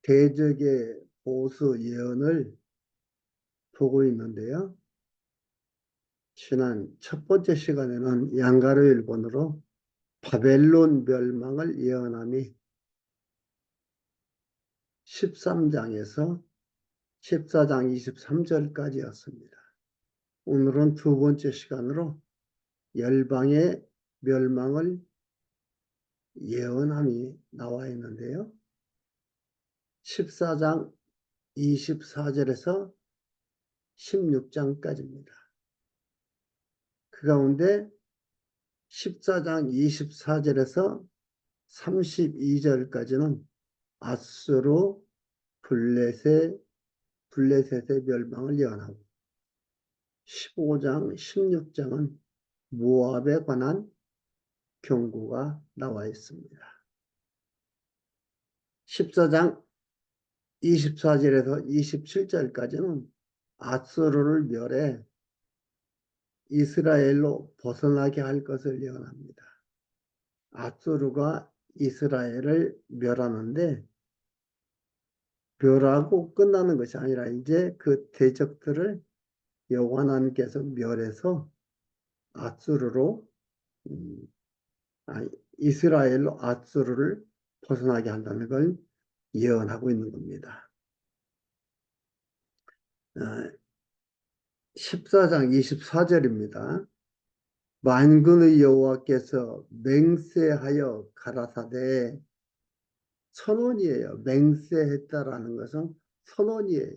대적의 보수 예언을 보고 있는데요. 지난 첫 번째 시간에는 양가로 일본으로 바벨론 멸망을 예언함이 13장에서 14장 23절까지였습니다. 오늘은 두 번째 시간으로 열방의 멸망을 예언함이 나와 있는데요. 14장 24절에서 16장까지입니다. 그 가운데 14장 24절에서 32절까지는 아수르 블레셋의 멸망을 예언하고 15장 16장은 모압에 관한 경고가 나와 있습니다. 14장 24절에서 27절까지는 아수르를 멸해 이스라엘로 벗어나게 할 것을 예언합니다. 아수르가 이스라엘을 멸하는데 멸하고 끝나는 것이 아니라 이제 그 대적들을 여호와 하나님께서 멸해서 아수르로 이스라엘로 아수르를 벗어나게 한다는 걸 예언하고 있는 겁니다. 14장 24절입니다. 만군의 여호와께서 맹세하여 가라사대, 선언이에요. 맹세했다라는 것은 선언이에요.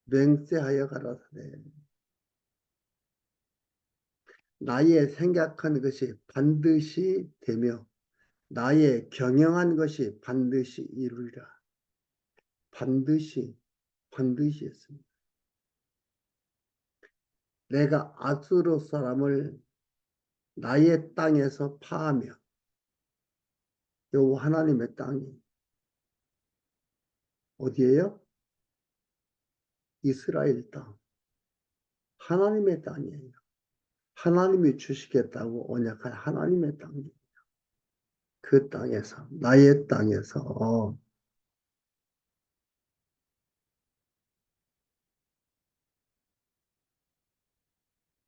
맹세하여 가라사대, 나의 생각한 것이 반드시 되며 나의 경영한 것이 반드시 이루리라. 반드시 했습니다. 내가 아수르 사람을 나의 땅에서 파하며, 여호와 하나님의 땅이 어디예요? 이스라엘 땅, 하나님의 땅이에요. 하나님이 주시겠다고 언약한 하나님의 땅이에요. 그 땅에서, 나의 땅에서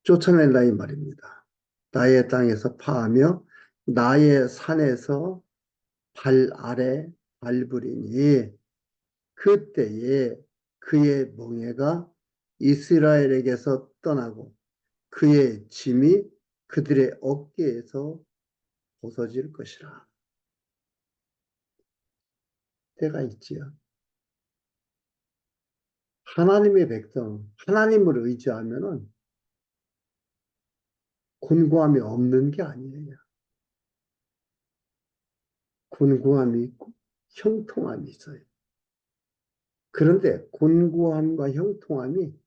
쫓아낸다 이 말입니다. 나의 땅에서 파하며 나의 산에서 발 아래 밟으리니 그때에 그의 멍에가 이스라엘에게서 떠나고 그의 짐이 그들의 어깨에서 벗어질 것이라. 때가 있지요. 하나님의 백성, 하나님을 의지하면은 곤고함이 없는 게 아니에요. 곤고함이 있고 형통함이 있어요. 그런데 곤고함과 형통함이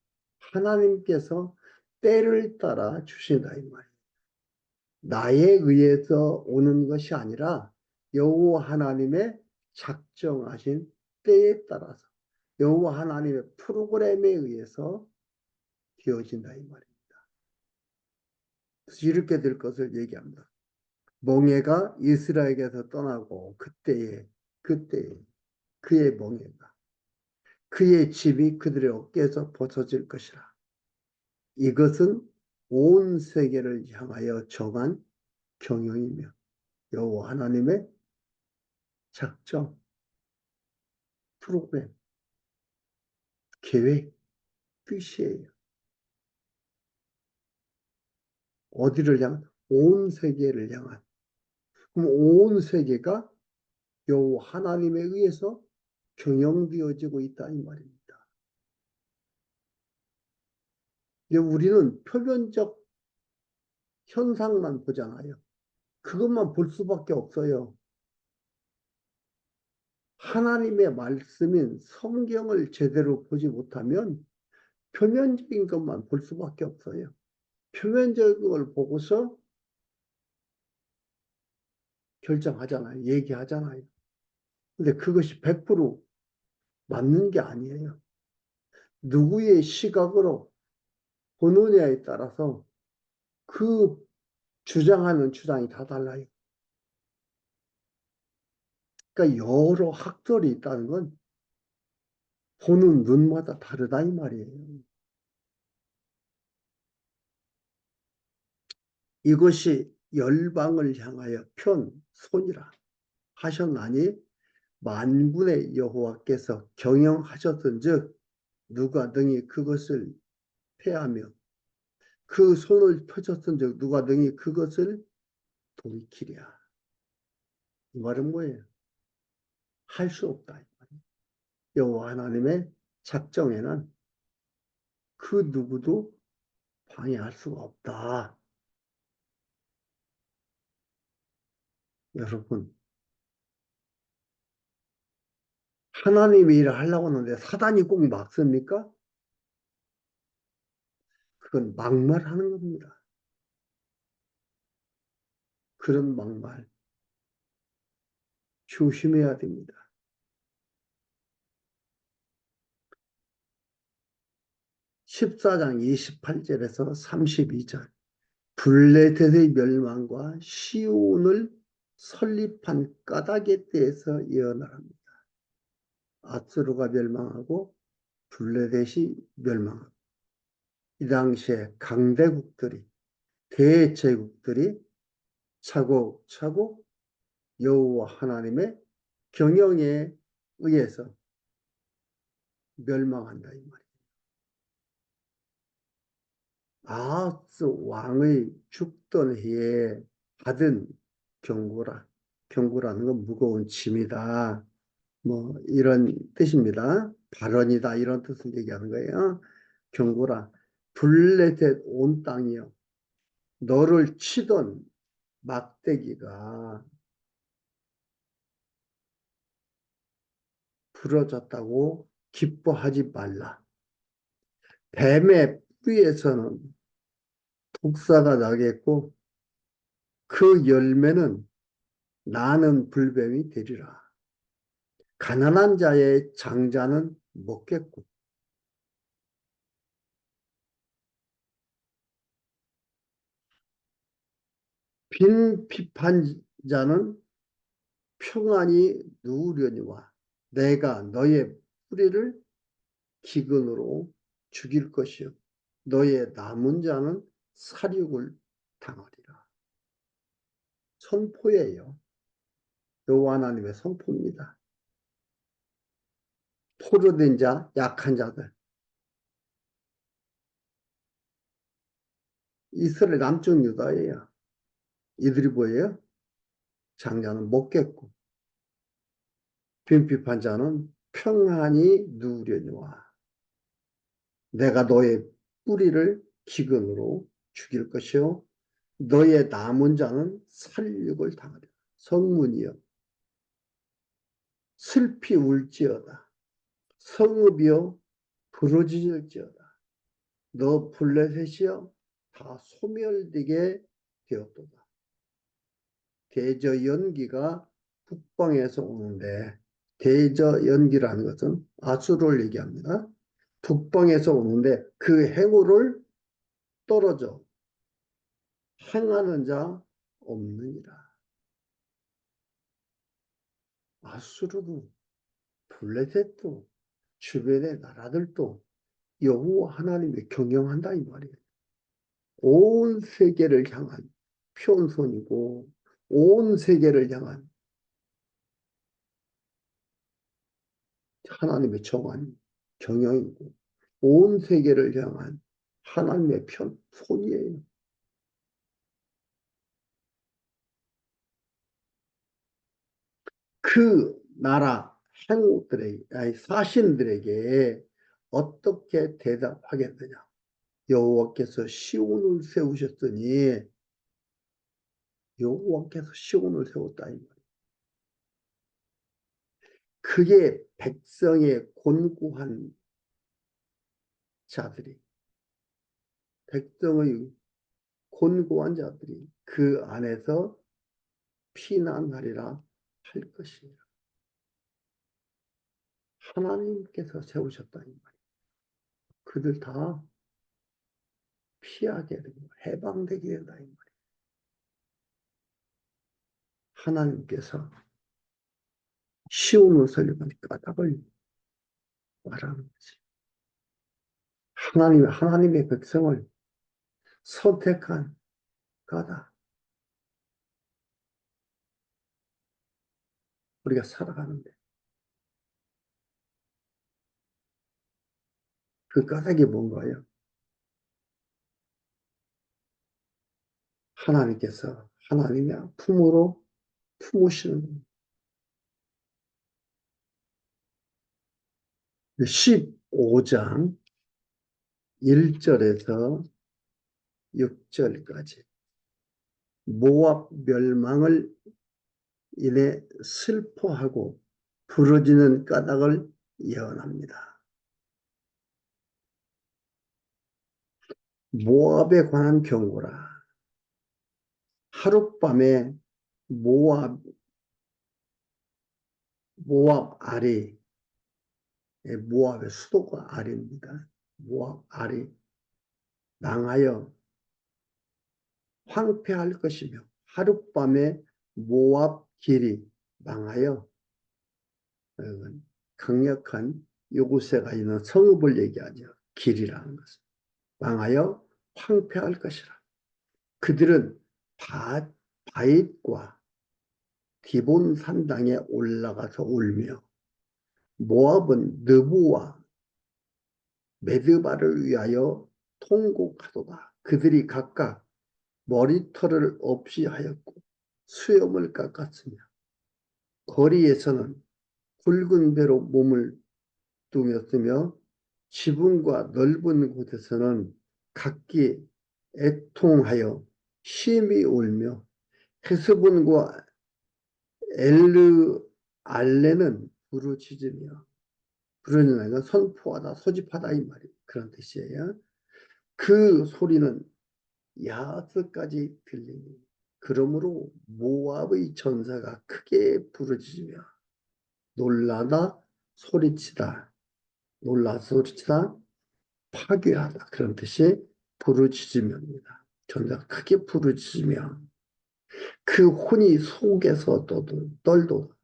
하나님께서 때를 따라 주신다 이 말이에요. 나에 의해서 오는 것이 아니라 여호와 하나님의 작정하신 때에 따라서 여호와 하나님의 프로그램에 의해서 되어진다 이 말입니다. 그래서 이렇게 될 것을 얘기합니다. 멍에가 이스라엘에게서 떠나고 그때에 그의 멍에가 그의 집이 그들의 어깨에서 벗어질 것이라. 이것은 온 세계를 향하여 정한 경영이며 여호와 하나님의 작정, 프로그램, 계획, 뜻이에요. 어디를 향한? 온 세계를 향한. 그럼 온 세계가 여호와 하나님에 의해서 경영되어지고 있다 이 말입니다. 이제 우리는 표면적 현상만 보잖아요. 그것만 볼 수밖에 없어요. 하나님의 말씀인 성경을 제대로 보지 못하면 표면적인 것만 볼 수밖에 없어요. 표면적인 걸 보고서 결정하잖아요. 얘기하잖아요. 근데 그것이 100% 맞는 게 아니에요. 누구의 시각으로 보느냐에 따라서 그 주장하는 주장이 다 달라요. 그러니까 여러 학설이 있다는 건 보는 눈마다 다르다 이 말이에요. 이것이 열방을 향하여 편 손이라 하셨나니 만군의 여호와께서 경영하셨은즉 누가 능히 그것을 패하며 그 손을 펴셨은즉 누가 능히 그것을 돌이키랴. 이 말은 뭐예요? 할 수 없다. 여호와 하나님의 작정에는 그 누구도 방해할 수가 없다. 여러분, 하나님이 일을 하려고 하는데 사단이 꼭 막습니까? 그건 막말하는 겁니다. 그런 막말 조심해야 됩니다. 14장 28절에서 32절 블레셋의 멸망과 시온을 설립한 까닭에 대해서 예언을 합니다. 아수르가 멸망하고 블레셋이 멸망하고 이 당시에 강대국들이 대제국들이 차곡차곡 여호와 하나님의 경영에 의해서 멸망한다 이 말이에요. 아하스 왕의 죽던 해에 받은 경고라. 경고라는 건 무거운 짐이다. 뭐 이런 뜻입니다. 발언이다 이런 뜻을 얘기하는 거예요. 경고라. 블레셋 온 땅이요. 너를 치던 막대기가 부러졌다고 기뻐하지 말라. 뱀의 뿌리에서는 독사가 나겠고 그 열매는 나는 불뱀이 되리라. 가난한 자의 장자는 먹겠고 빈 비판자는 평안히 누우려니와 내가 너의 뿌리를 기근으로 죽일 것이요 너의 남은 자는 살육을 당하리라. 선포예요. 여호와 하나님의 선포입니다. 포로된 자, 약한 자들. 이스라엘 남쪽 유다예요. 이들이 뭐예요? 장자는 먹겠고 빈핍한 자는 평안히 누우려니와 내가 너의 뿌리를 기근으로 죽일 것이요 너의 남은 자는 살육을 당하리라. 성문이여 슬피 울지어다. 성읍이여 부러질지어다. 너 블레셋이여 다 소멸되게 되었도다. 대저연기가 북방에서 오는데 대저연기라는 것은 아수르를 얘기합니다. 북방에서 오는데 그 행호를 떨어져 행하는 자 없느니라. 아수르도 블레셋도 주변의 나라들도 여호와 하나님의 경영한다 이 말이에요. 온 세계를 향한 표현선이고 온 세계를 향한 하나님의 정한 경영이고 온 세계를 향한 하나님의 손이에요. 그 나라 행들에게 아니 사신들에게 어떻게 대답하겠느냐. 여호와께서 시온을 세우셨으니 여호와께서 시온을 세웠다 이 말이에요. 그게 백성의 곤고한 자들이 백성의 곤고한 자들이 그 안에서 피난하리라 할 것이니라. 하나님께서 세우셨다 이 말이에요. 그들 다 피하게 되고 해방되게 된다 이 말이에요. 하나님께서 쉬운 옷을 입은 까닭을 말하는 거지. 하나님의 백성을 선택한 까닭. 우리가 살아가는데 그 까닭이 뭔가요? 하나님께서 하나님의 품으로 품으시는 15장 1절에서 6절까지 모압 멸망을 인해 슬퍼하고 부러지는 까닭을 예언합니다. 모압에 관한 경고라. 하룻밤에 모압, 모압 아리, 모압의 수도가 아리입니다. 모압 아리 망하여 황폐할 것이며 하룻밤에 모압 길이 망하여 강력한 요구세가 있는 성읍을 얘기하죠. 길이라는 것은 망하여 황폐할 것이라. 그들은 바잇과 디본 산당에 올라가서 울며 모압은 느부와 메드바를 위하여 통곡하도다. 그들이 각각 머리털을 없이 하였고 수염을 깎았으며 거리에서는 굵은 배로 몸을 둥였으며 지붕과 넓은 곳에서는 각기 애통하여 심히 울며 헤스본과 엘르 알레는 부르짖으며 부르짖으면 선포하다 소집하다 이 말이 그런 뜻이에요. 그 소리는 야스까지 들리니 그러므로 모압의 전사가 크게 부르짖으며 놀라다 소리치다 놀라 소리치다 파괴하다 그런 뜻이 부르짖으며입니다. 전사가 크게 부르짖으며 그 혼이 속에서 떨도다.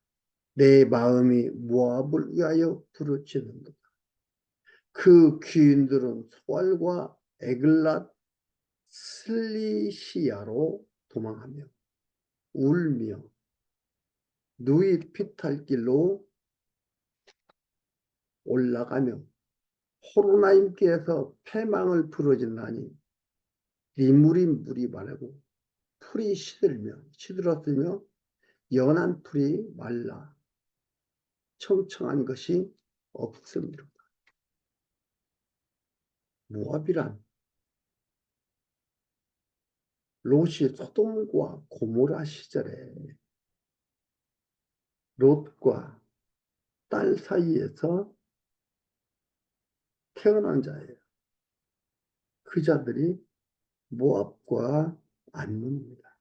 내 마음이 모압을 위하여 부르짖는다. 그 귀인들은 소알과 에글랏 슬리시야로 도망하며 울며 누이 피탈길로 올라가며 호로나임께서 패망을 부르짖나니 물이 마르고 풀이 시들었으며 연한 풀이 말라 청청한 것이 없습니다. 모압이란 롯이 소돔과 고모라 시절에 롯과 딸 사이에서 태어난 자예요. 그 자들이 모압과 안문입니다.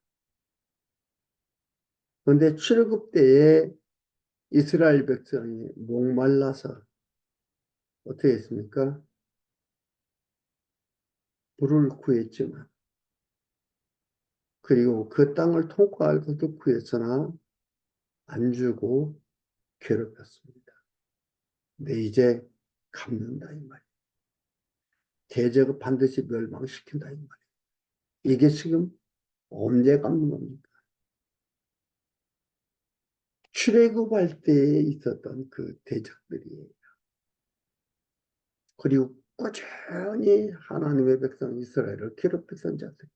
그런데 출애굽 때에 이스라엘 백성이 목말라서 어떻게 했습니까? 물을 구했지만 그리고 그 땅을 통과할 것도 구했으나 안 주고 괴롭혔습니다. 근데 이제 갚는다 이 말이에요. 대적을 반드시 멸망시킨다 이 말이에요. 이게 지금 언제 갚는 겁니까? 출애굽할 때에 있었던 그 대적들이에요. 그리고 꾸준히 하나님의 백성 이스라엘을 괴롭혔던 자들.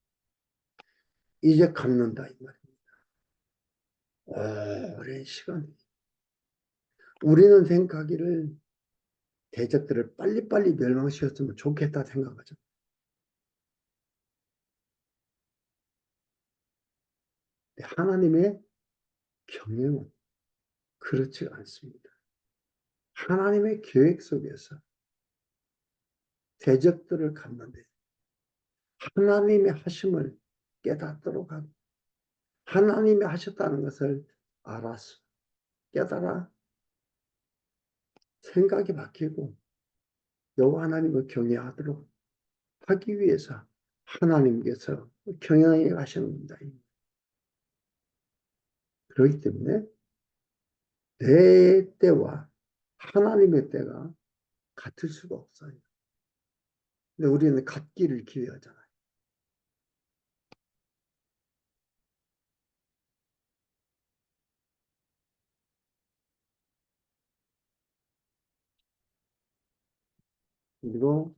이제 갚는다 이 말입니다. 오랜 시간. 우리는 생각하기를 대적들을 빨리빨리 멸망시켰으면 좋겠다 생각하죠. 하나님의 경영은 그렇지 않습니다. 하나님의 계획 속에서 대적들을 갚는데 하나님의 하심을 깨닫도록 하고 하나님이 하셨다는 것을 알았어. 깨달아 생각이 바뀌고 여호와 하나님을 경외하도록 하기 위해서 하나님께서 경영해 가시는 겁니다. 그렇기 때문에 내 때와 하나님의 때가 같을 수가 없어요. 근데 우리는 같기를 기대하잖아요. 그리고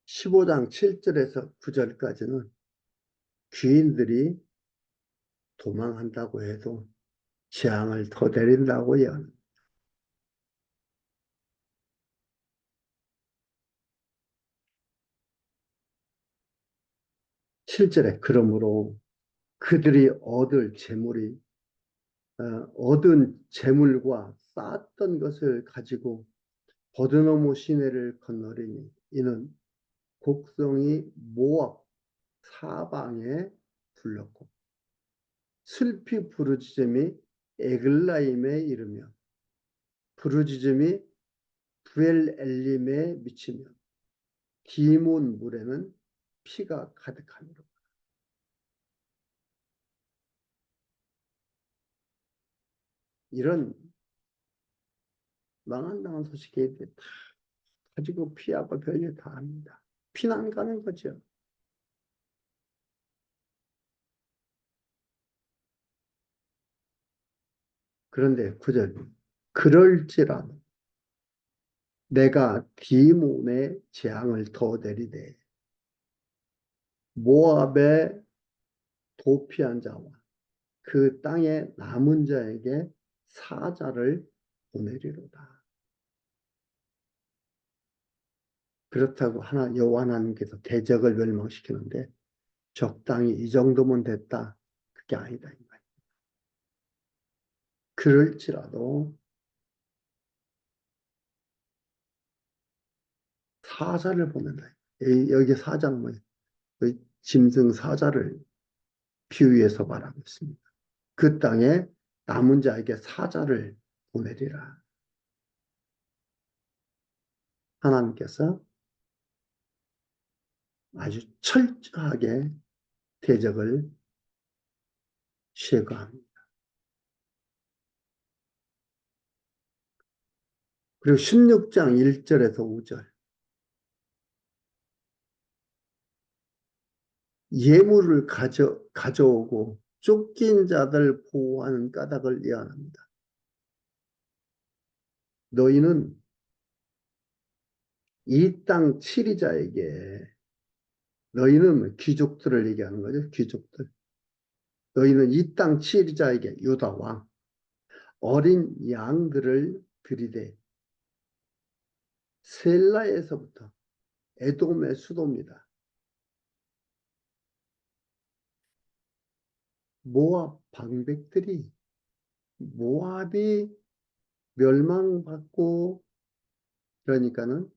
15장 7절에서 9절까지는 귀인들이 도망한다고 해도 재앙을 더 내린다고 예언합니다. 7절에 그러므로 그들이 얻은 재물과 쌓았던 것을 가지고 버드너무 시내를 건너리니 이는 곡성이 모압 사방에 둘렀고 슬피 부르짖음이 에글라임에 이르며 부르짖음이 부엘엘림에 미치며 디몬 물에는 피가 가득하니라. 이런 망한당한 소식에 다 가지고 피하고 별일 다 합니다. 피난 가는 거죠. 그런데 구절 그럴지라도 내가 디몬의 재앙을 더 내리되 모압의 도피한 자와 그 땅에 남은 자에게 사자를 보내리로다. 그렇다고 여호와 하나님께서 대적을 멸망시키는데 적당히 이 정도면 됐다. 그게 아니다. 이 말이에요. 그럴지라도 사자를 보낸다. 여기 사자는 뭐예요? 짐승 사자를 비유해서 말하고 있습니다. 그 땅에 남은 자에게 사자를 보내리라. 하나님께서 아주 철저하게 대적을 시행합니다. 그리고 16장 1절에서 5절 예물을 가져오고 쫓긴 자들 보호하는 까닭을 예언합니다. 너희는 이 땅 치리자에게 너희는 귀족들을 얘기하는 거죠. 귀족들. 너희는 이 땅 치리자에게 유다 왕 어린 양들을 들이되 셀라에서부터 에돔의 수도입니다. 모압 방백들이 모압이 멸망받고 그러니까는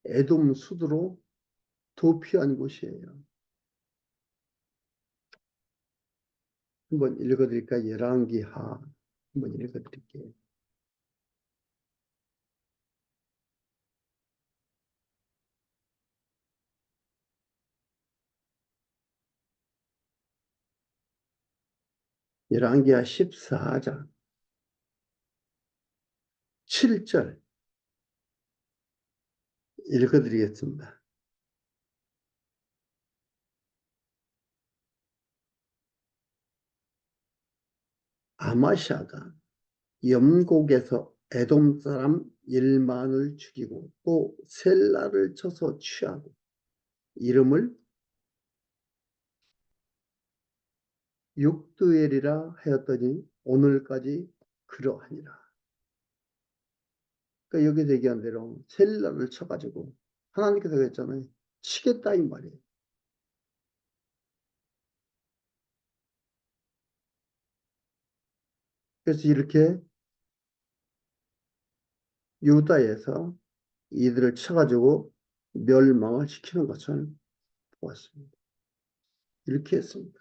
에돔 수도로 도피한 곳이에요. 한번 읽어드릴까요? 열왕기하 한번 읽어드릴게요. 열왕기하 14장 7절 읽어드리겠습니다. 아마샤가 염곡에서 에돔 사람 1만을 죽이고 또 셀라를 쳐서 취하고 이름을 육두엘이라 하였더니 오늘까지 그러하니라. 그러니까 여기서 얘기한 대로 셀라를 쳐가지고 하나님께서 그랬잖아요. 치겠다 이 말이에요. 그래서 이렇게 유다에서 이들을 쳐가지고 멸망을 시키는 것을 보았습니다. 이렇게 했습니다.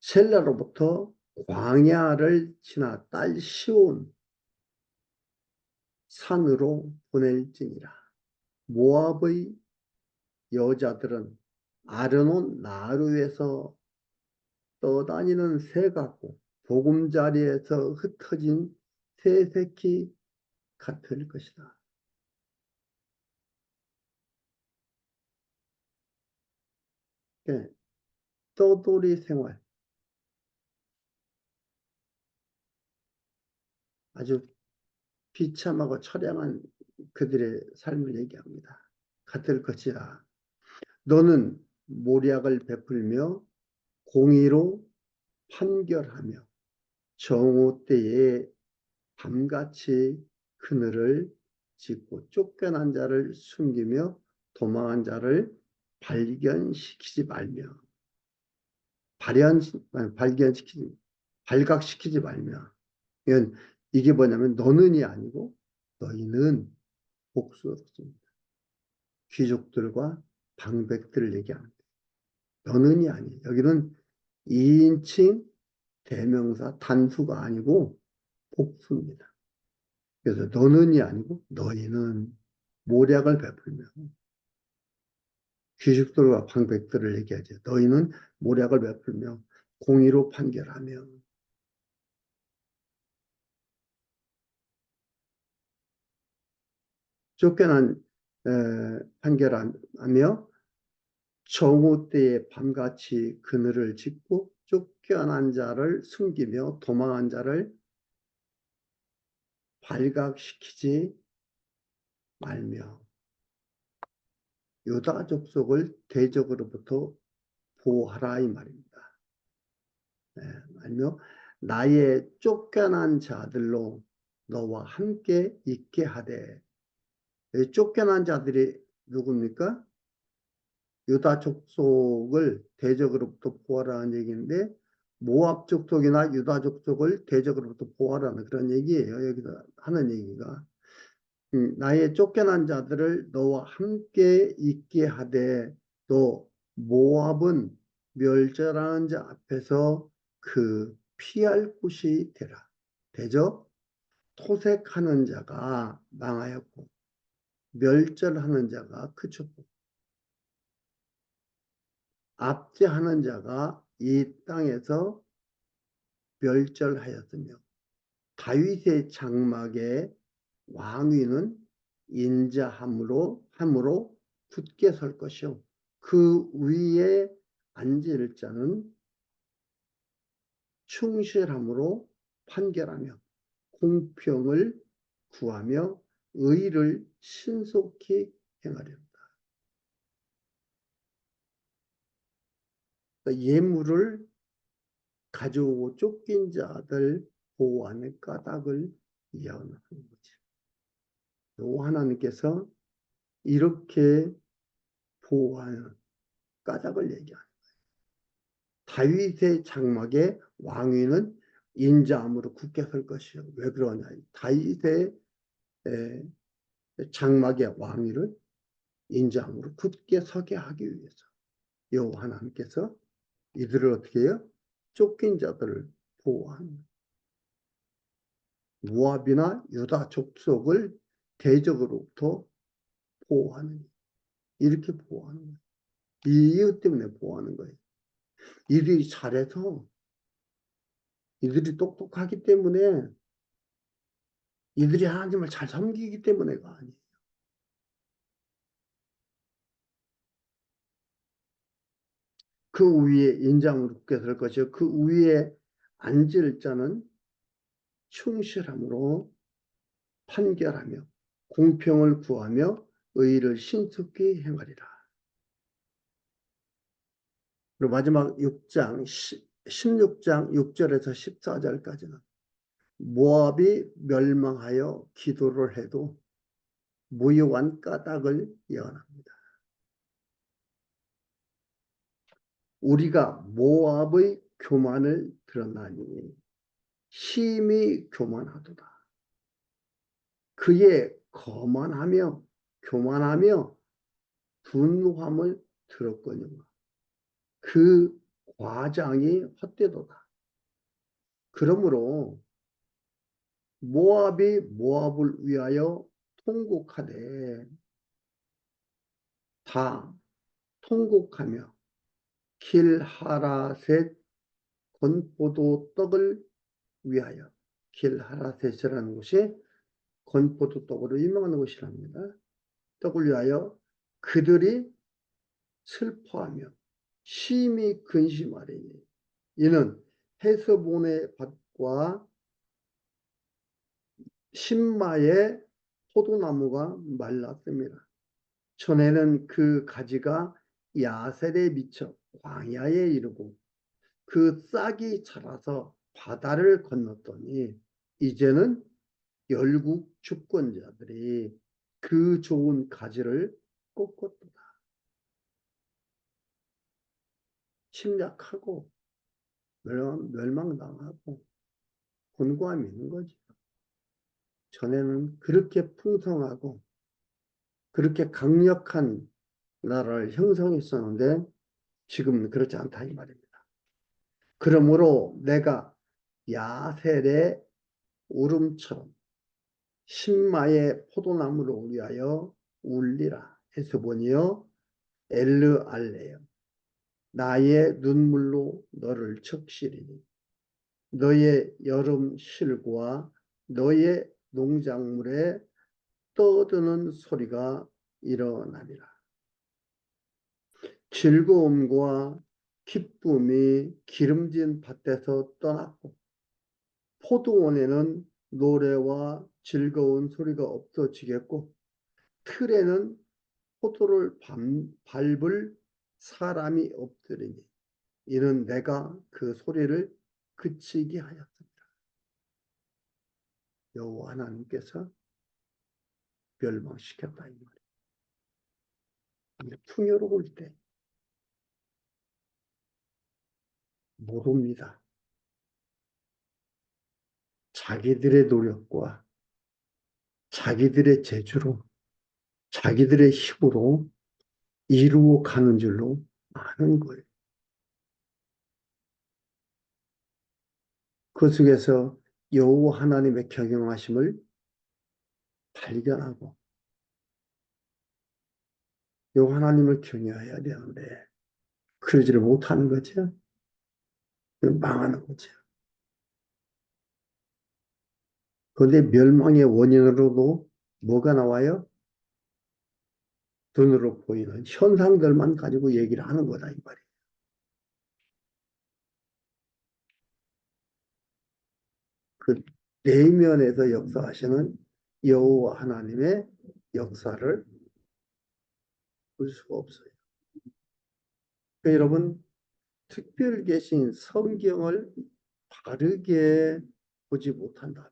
셀라로부터 광야를 지나 딸 시온 산으로 보낼지니라. 모압의 여자들은 아르논 나루에서 떠다니는 새 같고 보금자리에서 흩어진 새 새끼 같을 것이다. 예, 떠돌이 생활, 아주 비참하고 처량한 그들의 삶을 얘기합니다. 같을 것이라. 너는 모략을 베풀며 공의로 판결하며 정오 때에 밤같이 그늘을 짓고 쫓겨난 자를 숨기며 도망한 자를 발견시키지 말며 발현 발견시키지 발각시키지 말며 이건 이게 뭐냐면 너는이 아니고 너희는 복수로 씁니다. 귀족들과 방백들을 얘기합니다. 너는이 아니에요. 여기는 2인칭 대명사 단수가 아니고 복수입니다. 그래서 너는이 아니고 너희는 모략을 베풀며 귀족들과 방백들을 얘기하죠. 너희는 모략을 베풀며 공의로 판결하며 쫓겨난 판결하며 정오 때에 밤같이 그늘을 짓고 쫓겨난 자를 숨기며 도망한 자를 발각시키지 말며 유다 족속을 대적으로부터 보호하라 이 말입니다. 네, 말며 나의 쫓겨난 자들로 너와 함께 있게 하되 쫓겨난 자들이 누굽니까? 유다 족속을 대적으로부터 보호하라는 얘기인데 모압 족속이나 유다 족속을 대적으로부터 보호하라는 그런 얘기예요. 여기서 하는 얘기가 나의 쫓겨난 자들을 너와 함께 있게 하되 또 모압은 멸절하는 자 앞에서 그 피할 곳이 되라. 대적 토색하는 자가 망하였고 멸절하는 자가 그쳤고 압제하는 자가 이 땅에서 멸절하였으며 다윗의 장막에 왕위는 인자함으로 굳게 설 것이요 그 위에 앉을 자는 충실함으로 판결하며 공평을 구하며 의를 신속히 행하렵니다. 그러니까 예물을 가져오고 쫓긴 자들 보호하는 까닭을 이야기하는 거지. 요 하나님께서 이렇게 보호하는 까닭을 얘기하는 다윗의 장막에 왕위는 인자함으로 굳게 설 것이요. 왜 그러냐? 다윗의 장막의 왕위를 인자함으로 굳게 서게 하기 위해서 여호와 하나님께서 이들을 어떻게 해요? 쫓긴 자들을 보호하는 모압이나 유다 족속을 대적으로부터 보호하는 이렇게 보호하는 거예요. 이 이유 때문에 보호하는 거예요. 이들이 잘해서 이들이 똑똑하기 때문에 이들이 하나님을 잘 섬기기 때문에가 아니에요. 그 위에 인자함으로 굳게 설 것이요 그 위에 앉을 자는 충실함으로 판결하며 공평을 구하며 의를 신속히 행하리라. 그리고 마지막 6장 16장 6절에서 14절까지는 모압이 멸망하여 기도를 해도 무효한 까닭을 예언합니다. 우리가 모압의 교만을 드러나니 심히 교만하도다. 그의 교만하며 분노함을 들었거니와 그 과장이 헛되도다. 그러므로 모압이 모압을 위하여 통곡하되 다 통곡하며 길하라셋 건포도 떡을 위하여. 길하라셋이라는 곳이 건포도 떡으로 유명한 곳이랍니다. 떡을 위하여 그들이 슬퍼하며 심히 근심하리니 이는 헤스본의 밭과 신마의 포도나무가 말랐습니다. 전에는 그 가지가 야셀에 미쳐 광야에 이르고 그 싹이 자라서 바다를 건넜더니 이제는 열국 주권자들이 그 좋은 가지를 꺾었도다. 침략하고 멸망당하고 곤고함이 있는 거죠. 전에는 그렇게 풍성하고 그렇게 강력한 나라를 형성했었는데 지금은 그렇지 않다 이 말입니다. 그러므로 내가 야셀의 울음처럼 신마의 포도나무를 위하여 울리라. 에스본이여 엘르알레여 나의 눈물로 너를 적시리니 너의 여름 실과 너의 농작물에 떠드는 소리가 일어나리라. 즐거움과 기쁨이 기름진 밭에서 떠났고 포도원에는 노래와 즐거운 소리가 없어지겠고 틀에는 포도를 밟을 사람이 없으리니 이는 내가 그 소리를 그치게 하였습니다. 여호와 하나님께서 멸망시켰다 이 말이에요. 풍요로울 때 모릅니다. 자기들의 노력과 자기들의 재주로 자기들의 힘으로 이루어 가는 줄로 아는 거예요. 그 속에서 여호와 하나님의 경영하심을 발견하고 여호와 하나님을 경외해야 되는데 그러지를 못하는 거죠. 망하는 거죠. 그런데 멸망의 원인으로도 뭐가 나와요? 눈으로 보이는 현상들만 가지고 얘기를 하는 거다 이 말이에요. 그 내면에서 역사하시는 여호와 하나님의 역사를 볼 수가 없어요. 그러니까 여러분 특별 계신 성경을 바르게 보지 못한다면,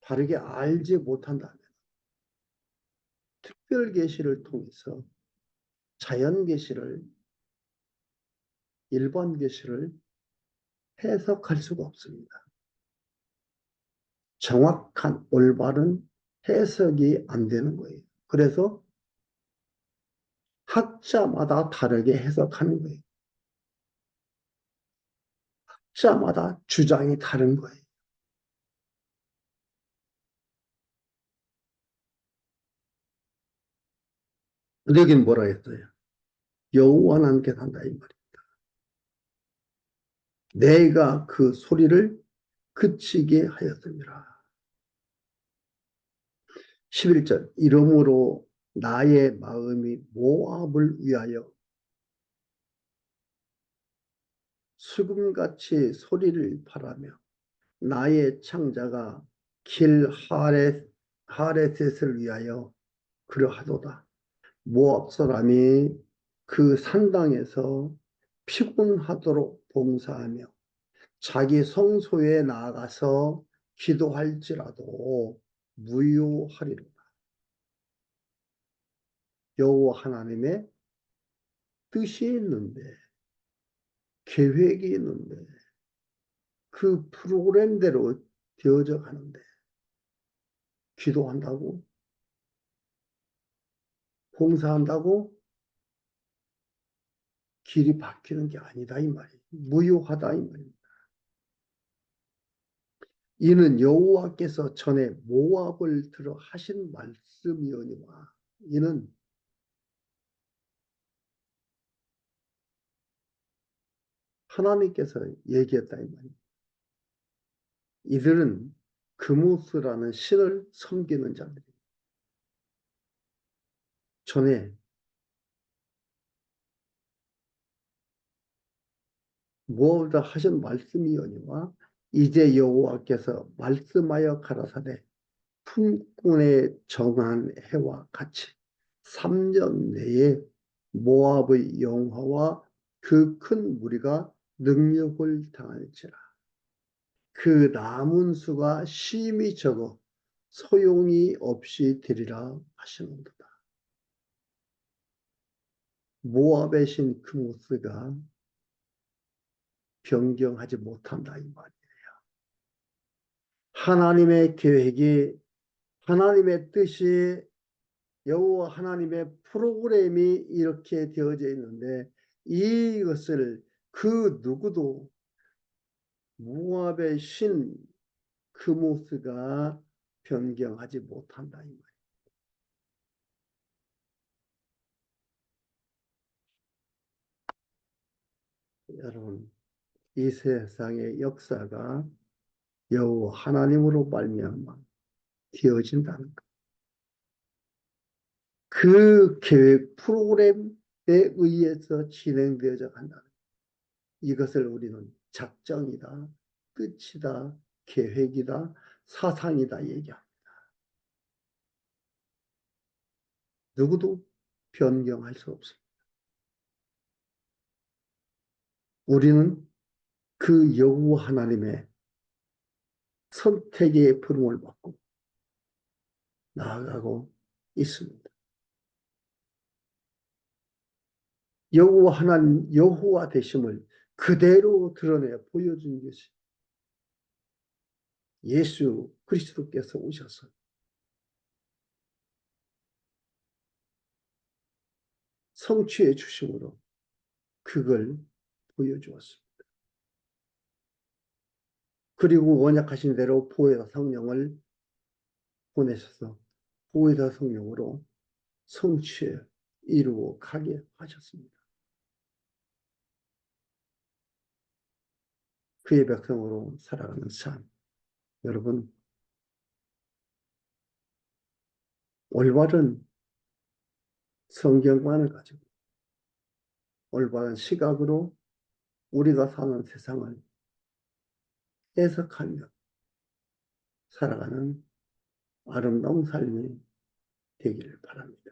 바르게 알지 못한다면 특별 계시를 통해서 자연 계시를, 일반 계시를 해석할 수가 없습니다. 정확한 올바른 해석이 안 되는 거예요. 그래서 학자마다 다르게 해석하는 거예요. 학자마다 주장이 다른 거예요. 여긴 뭐라 했어요? 여호와 하나님께서 한다 이 말이에요. 내가 그 소리를 그치게 하였습니다. 11절 이러므로 나의 마음이 모압을 위하여 수금같이 소리를 바라며 나의 창자가 길 하레셋을 위하여 그러하도다. 모압 사람이 그 산당에서 피곤하도록 봉사하며 자기 성소에 나아가서 기도할지라도 무효하리로다. 여호와 하나님의 뜻이 있는데 계획이 있는데 그 프로그램대로 되어져 가는데 기도한다고 봉사한다고 길이 바뀌는 게 아니다 이 말이에요. 무효하다 이 말입니다. 이는 여호와께서 전에 모압을 들어 하신 말씀이오니와 이는 하나님께서 얘기했다 이 말이에요. 이들은 그무스라는 신을 섬기는 자들이에요. 전에 무엇보다 하신 말씀이오니와 이제 여호와께서 말씀하여 가라사대 품꾼에 정한 해와 같이 3년 내에 모압의 영화와 그 큰 무리가 능력을 당할지라. 그 남은 수가 심히 적어 소용이 없이 되리라 하시는도다. 모압의 신 크모스가 변경하지 못한다 이 말이에요. 하나님의 계획이 하나님의 뜻이 여호와 하나님의 프로그램이 이렇게 되어져 있는데 이것을 그 누구도 모압의 신 크모스가 변경하지 못한다 이 말이에요. 여러분, 이 세상의 역사가 여호와 하나님으로 말미암아 되어진다는 것. 그 계획 프로그램에 의해서 진행되어져 간다는 것. 이것을 우리는 작정이다, 끝이다, 계획이다, 사상이다 얘기합니다. 누구도 변경할 수 없습니다. 우리는 그 여호와 하나님의 선택의 부름을 받고 나아가고 있습니다. 여호와 하나님, 여호와 되심을 그대로 드러내 보여준 것이 예수 그리스도께서 오셔서 성취해 주심으로 그걸 보여주었습니다. 그리고 원약하신 대로 보혜사 성령을 보내셔서 보혜사 성령으로 성취해 이루어 가게 하셨습니다. 그의 백성으로 살아가는 삶. 여러분, 올바른 성경관을 가지고 올바른 시각으로 우리가 사는 세상을 해석하며 살아가는 아름다운 삶이 되기를 바랍니다.